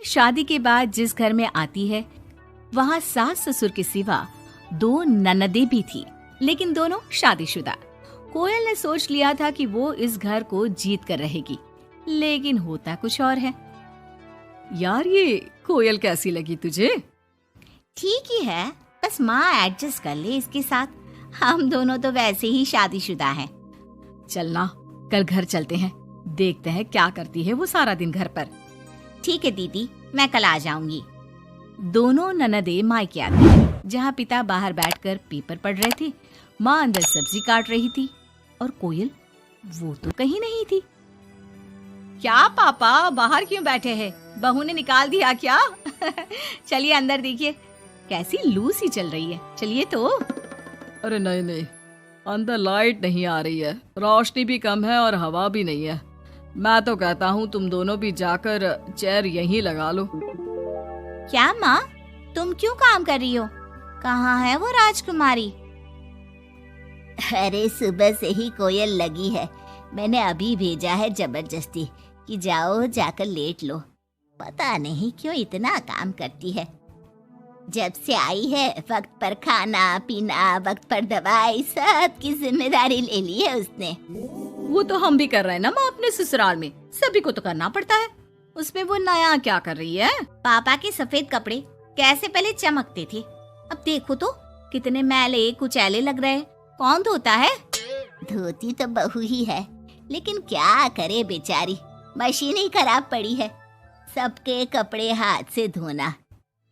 शादी के बाद जिस घर में आती है वहाँ सास ससुर के सिवा 2 ननदें भी थी, लेकिन दोनों शादीशुदा। कोयल ने सोच लिया था कि वो इस घर को जीत कर रहेगी, लेकिन होता कुछ और है। यार ये कोयल कैसी लगी तुझे? ठीक ही है, बस माँ एडजस्ट कर ले इसके साथ। हम दोनों तो वैसे ही शादीशुदा हैं। चलना, कल घर चलते हैं, देखते हैं क्या करती है वो सारा दिन घर पर। ठीक है दीदी, मैं कल आ जाऊंगी। दोनों ननदें मायके आती हैं, जहाँ पिता बाहर बैठकर पेपर पढ़ रहे थे, माँ अंदर सब्जी काट रही थी और कोयल वो तो कहीं नहीं थी। क्या पापा बाहर क्यों बैठे हैं? बहू ने निकाल दिया क्या? चलिए अंदर देखिए, कैसी लू सी चल रही है। चलिए तो। अरे नहीं, अंदर लाइट नहीं आ रही है, रोशनी भी कम है और हवा भी नहीं है। मैं तो कहता हूँ तुम दोनों भी जाकर चेयर यहीं लगा लो। क्या माँ, तुम क्यों काम कर रही हो? कहाँ है वो राजकुमारी? अरे सुबह से ही कोयल लगी है, मैंने अभी भेजा है जबरदस्ती कि जाओ जाकर लेट लो। पता नहीं क्यों इतना काम करती है। जब से आई है वक्त पर खाना पीना, वक्त पर दवाई, सब की जिम्मेदारी ले ली है उसने। वो तो हम भी कर रहे हैं ना माँ, अपने ससुराल में सभी को तो करना पड़ता है। उसमें वो नया क्या कर रही है? पापा के सफेद कपड़े कैसे पहले चमकते थे, अब देखो तो कितने मैले कुचैले लग रहे। कौन धोता है? धोती तो बहू ही है, लेकिन क्या करे बेचारी, मशीन ही खराब पड़ी है। सबके कपड़े हाथ से धोना,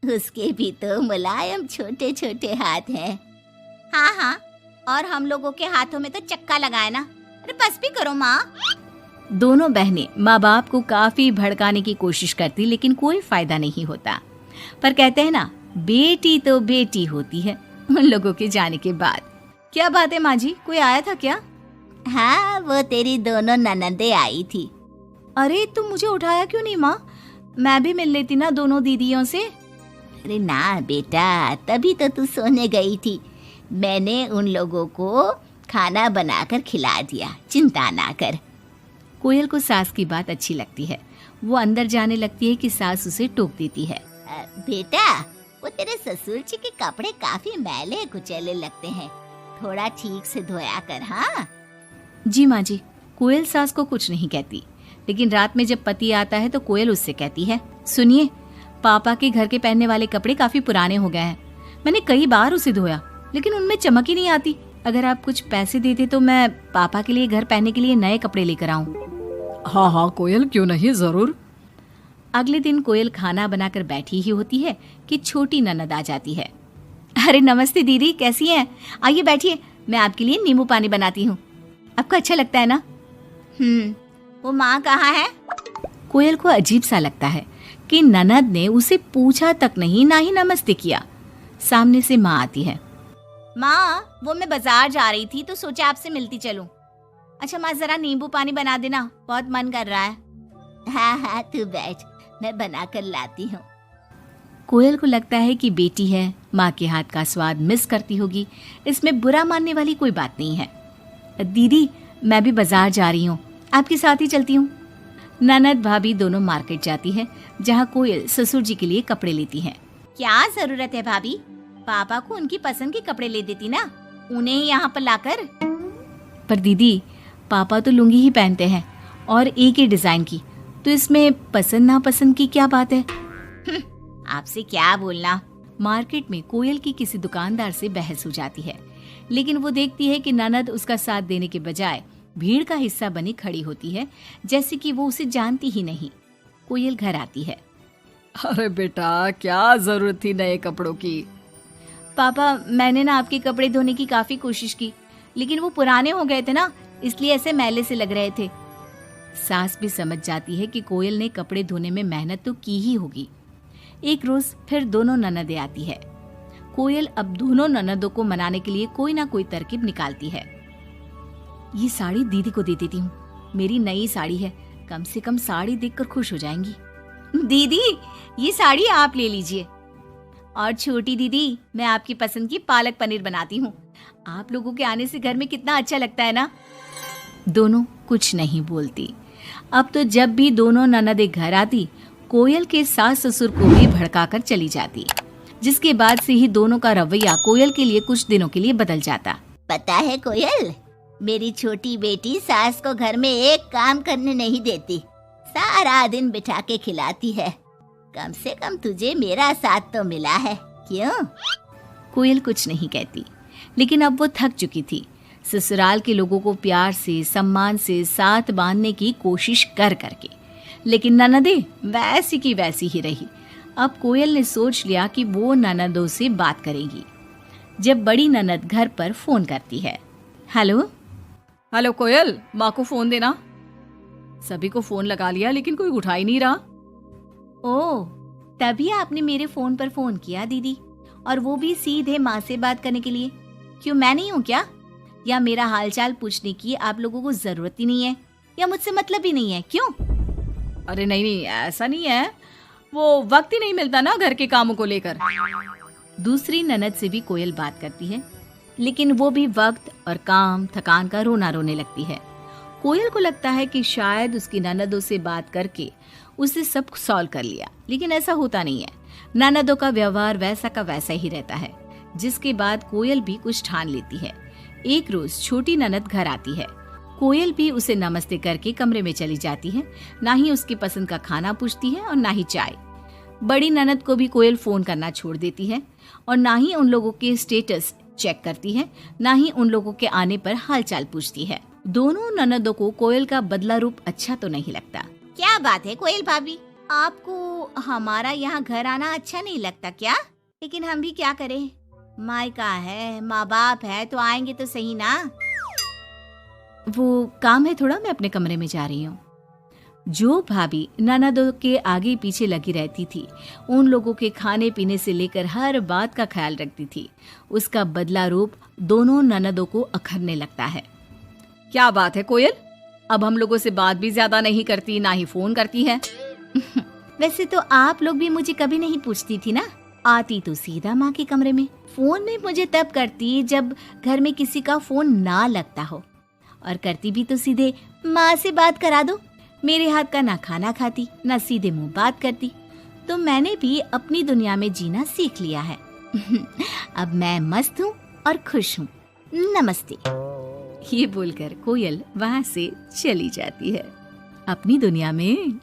उसके भी तो मुलायम छोटे छोटे हाथ हैं। हाँ, और हम लोगों के हाथों में तो चक्का लगाए ना। अरे बस भी करो माँ। दोनों बहनें माँ बाप को काफी भड़काने की कोशिश करती, लेकिन कोई फायदा नहीं होता। पर कहते हैं ना, बेटी तो बेटी होती है उन लोगों के जाने के बाद। क्या बात है माँ जी, कोई आया था क्या? हाँ, वो तेरी दोनों ननदें आई थी। अरे तुम मुझे उठाया क्यों नहीं माँ? मैं भी मिल लेती ना दोनों दीदियों से। अरे ना बेटा, तभी तो तू सोने गई थी। मैंने उन लोगों को खाना बनाकर खिला दिया, चिंता ना कर। कोयल को सास की बात अच्छी लगती है। वो अंदर जाने लगती है कि सास उसे टोक देती है। बेटा, वो तेरे ससुर जी के कपड़े काफी मैले कुचैले लगते हैं, थोड़ा ठीक से धोया कर। हाँ जी माँ जी। कोयल सास को कुछ नहीं कहती, लेकिन रात में जब पति आता है तो कोयल उससे कहती है, सुनिए, पापा के घर के पहनने वाले कपड़े काफी पुराने हो गए हैं। मैंने कई बार उसे धोया, लेकिन उनमें चमक ही नहीं आती। अगर आप कुछ पैसे देते तो मैं पापा के लिए घर पहनने के लिए नए कपड़े लेकर आऊं। हाँ कोयल, क्यों नहीं, जरूर। अगले दिन कोयल खाना बनाकर बैठी ही होती है कि छोटी ननद आ जाती है। अरे नमस्ते दीदी, कैसी हैं? आइए बैठिए, मैं आपके लिए नींबू पानी बनाती हूँ। आपको अच्छा लगता है ना? वो माँ कहाँ है? कोयल को अजीब सा लगता है कि ननद ने उसे पूछा तक नहीं, ना ही नमस्ते किया। सामने से माँ आती है। माँ, वो मैं बाजार जा रही थी तो सोचा आपसे मिलती चलूं। अच्छा माँ, जरा नींबू पानी बना देना, बहुत मन कर रहा है। हाँ, तू बैठ, मैं बना कर लाती हूँ। कोयल को लगता है कि बेटी है, माँ के हाथ का स्वाद मिस करती होगी। इसमें बुरा मानने वाली कोई बात नहीं है। दीदी, मैं भी बाजार जा रही हूँ, आपके साथ ही चलती हूँ। ननद भाभी दोनों मार्केट जाती है, जहाँ कोयल ससुर जी के लिए कपड़े लेती है। क्या जरूरत है भाभी, पापा को उनकी पसंद के कपड़े ले देती ना, उन्हें ही यहाँ पर लाकर। पर दीदी, पापा तो लुंगी ही पहनते हैं और एक ही डिजाइन की, तो इसमें पसंद नापसंद की क्या बात है? आपसे क्या बोलना। मार्केट में कोयल की किसी दुकानदार से बहस हो जाती है, लेकिन वो देखती है कि ननद उसका साथ देने के बजाय भीड़ का हिस्सा बनी खड़ी होती है, जैसे कि वो उसे जानती ही नहीं। कोयल घर आती है। अरे बेटा, क्या जरूरत थी नए कपड़ों की? पापा, मैंने ना आपके कपड़े धोने की काफी कोशिश की, लेकिन वो पुराने हो गए थे ना, इसलिए ऐसे मैले से लग रहे थे। सास भी समझ जाती है कि कोयल ने कपड़े धोने में मेहनत तो की ही होगी। एक रोज फिर दोनों ननदें आती है। कोयल अब दोनों ननदों को मनाने के लिए कोई ना कोई तरकीब निकालती है। ये साड़ी दीदी को दे देती हूँ, मेरी नई साड़ी है, कम से कम साड़ी देखकर खुश हो जाएंगी। दीदी, ये साड़ी आप ले लीजिए। और छोटी दीदी, मैं आपकी पसंद की पालक पनीर बनाती हूँ, आप लोगों के आने से घर में कितना अच्छा लगता है ना। दोनों कुछ नहीं बोलती। अब तो जब भी दोनों ननदें घर आती, कोयल के सास ससुर को भी भड़काकर चली जाती, जिसके बाद से ही दोनों का रवैया कोयल के लिए कुछ दिनों के लिए बदल जाता। पता है कोयल, मेरी छोटी बेटी सास को घर में एक काम करने नहीं देती, सारा दिन बिठा के खिलाती है। कम से कम तुझे मेरा साथ तो मिला है, क्यों? कोयल कुछ नहीं कहती, लेकिन अब वो थक चुकी थी। ससुराल के लोगों को प्यार से सम्मान से साथ बांधने की कोशिश कर करके, लेकिन ननदे वैसी की वैसी ही रही। अब कोयल ने सोच लिया कि वो ननदों से बात करेगी। जब बड़ी ननद घर पर फोन करती है। हेलो हेलो कोयल, माँ को फोन देना। सभी को फोन लगा लिया लेकिन कोई उठा ही नहीं रहा। ओह, तभी आपने मेरे फोन पर फोन किया दीदी, और वो भी सीधे माँ से बात करने के लिए। क्यों, मैं नहीं हूँ क्या? या मेरा हालचाल पूछने की आप लोगों को जरूरत ही नहीं है, या मुझसे मतलब ही नहीं है? क्यों? अरे नहीं नहीं, ऐसा नहीं है, वो वक्त ही नहीं मिलता ना घर के कामों को लेकर। दूसरी ननद से भी कोयल बात करती है, लेकिन वो भी वक्त और काम थकान का रोना रोने लगती है। कोयल को लगता है कि शायद उसकी ननदों से बात करके उसे सब सॉल्व कर लिया, लेकिन ऐसा होता नहीं है। ननदों का व्यवहार वैसा का वैसा ही रहता है, जिसके बाद कोयल भी कुछ ठान लेती है। एक रोज छोटी ननद घर आती है। कोयल भी उसे नमस्ते करके कमरे में चली जाती है। ना ही उसकी पसंद का खाना पूछती है और ना ही चाय। बड़ी ननद को भी कोयल फोन करना छोड़ देती है, और ना ही उन लोगों के स्टेटस चेक करती है, ना ही उन लोगों के आने पर हालचाल पूछती है। दोनों ननदों को कोयल का बदला रूप अच्छा तो नहीं लगता। क्या बात है कोयल भाभी, आपको हमारा यहाँ घर आना अच्छा नहीं लगता क्या? लेकिन हम भी क्या करें, मायका है, माँ बाप है, तो आएंगे तो सही ना। वो काम है थोड़ा, मैं अपने कमरे में जा रही हूँ। जो भाभी ननदों के आगे पीछे लगी रहती थी, उन लोगों के खाने पीने से लेकर हर बात का ख्याल रखती थी, उसका बदला रूप दोनों ननदों को अखरने लगता है। क्या बात है कोयल, अब हम लोगों से बात भी ज्यादा नहीं करती, ना ही फोन करती है। वैसे तो आप लोग भी मुझे कभी नहीं पूछती थी ना, आती तो सीधा माँ के कमरे में। फोन में मुझे तब करती जब घर में किसी का फोन ना लगता हो, और करती भी तो सीधे माँ से बात करा दो। मेरे हाथ का ना खाना खाती, ना सीधे मुंह बात करती। तो मैंने भी अपनी दुनिया में जीना सीख लिया है। अब मैं मस्त हूँ और खुश हूँ। नमस्ते। ये बोलकर कोयल वहाँ से चली जाती है अपनी दुनिया में।